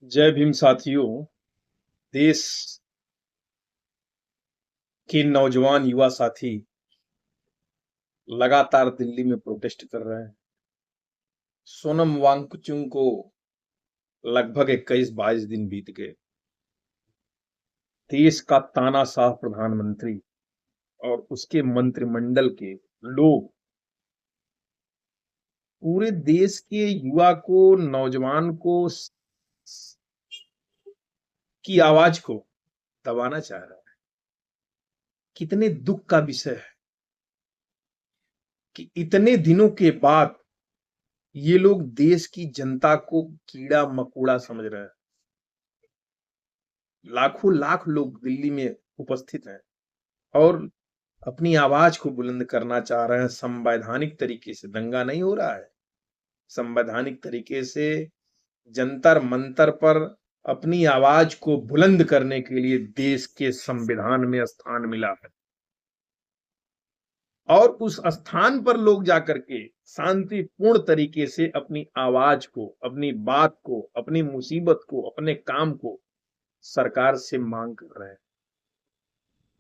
जय भीम साथियों। देश के नौजवान युवा साथी लगातार दिल्ली में प्रोटेस्ट कर रहे हैं। सोनम वांगचुक को लगभग 21-22 दिन बीत गए। देश का तानाशाह प्रधानमंत्री और उसके मंत्रिमंडल के लोग पूरे देश के युवा को, नौजवान को की आवाज को दबाना चाह रहा है। कितने दुख का विषय है कि इतने दिनों के बाद ये लोग देश की जनता को कीड़ा मकोड़ा समझ रहे हैं। लाखों लाख लोग दिल्ली में उपस्थित हैं और अपनी आवाज को बुलंद करना चाह रहे हैं। संवैधानिक तरीके से दंगा नहीं हो रहा है, संवैधानिक तरीके से जंतर मंतर पर अपनी आवाज को बुलंद करने के लिए देश के संविधान में स्थान मिला है और उस स्थान पर लोग जाकर के शांतिपूर्ण तरीके से अपनी आवाज को, अपनी बात को, अपनी मुसीबत को, अपने काम को सरकार से मांग कर रहे हैं।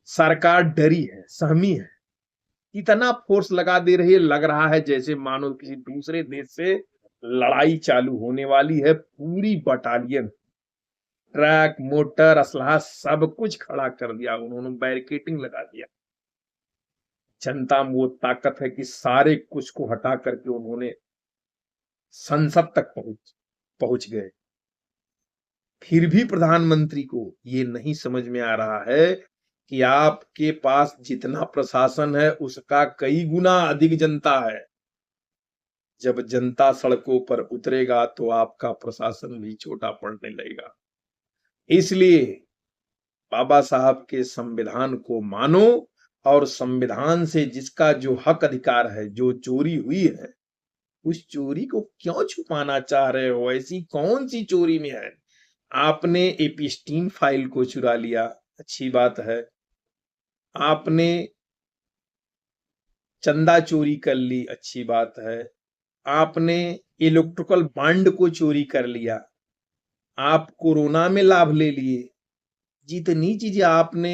सरकार डरी है, सहमी है, इतना फोर्स लगा दे रही है, लग रहा है जैसे मानो किसी दूसरे देश से लड़ाई चालू होने वाली है। पूरी बटालियन, ट्रक, मोटर, असलहा सब कुछ खड़ा कर दिया उन्होंने, बैरिकेडिंग लगा दिया। जनता में वो ताकत है कि सारे कुछ को हटा करके उन्होंने संसद तक पहुंच गए। फिर भी प्रधानमंत्री को ये नहीं समझ में आ रहा है कि आपके पास जितना प्रशासन है उसका कई गुना अधिक जनता है। जब जनता सड़कों पर उतरेगा तो आपका प्रशासन भी छोटा पड़ने लगेगा। इसलिए बाबा साहब के संविधान को मानो और संविधान से जिसका जो हक अधिकार है, जो चोरी हुई है, उस चोरी को क्यों छुपाना चाह रहे हो? ऐसी कौन सी चोरी में है? आपने एपिस्टीन फाइल को चुरा लिया, अच्छी बात है। आपने चंदा चोरी कर ली, अच्छी बात है। आपने इलेक्ट्रिकल बॉन्ड को चोरी कर लिया, आप कोरोना में लाभ ले लिए। जितनी चीजें आपने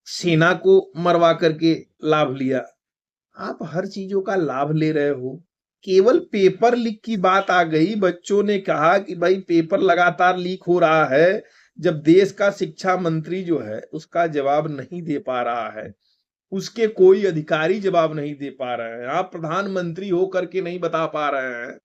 सेना को मरवा करके लाभ लिया, आप हर चीजों का लाभ ले रहे हो। केवल पेपर लीक की बात आ गई, बच्चों ने कहा कि भाई पेपर लगातार लीक हो रहा है। जब देश का शिक्षा मंत्री जो है उसका जवाब नहीं दे पा रहा है, उसके कोई अधिकारी जवाब नहीं दे पा रहे हैं, आप प्रधानमंत्री हो करके नहीं बता पा रहे हैं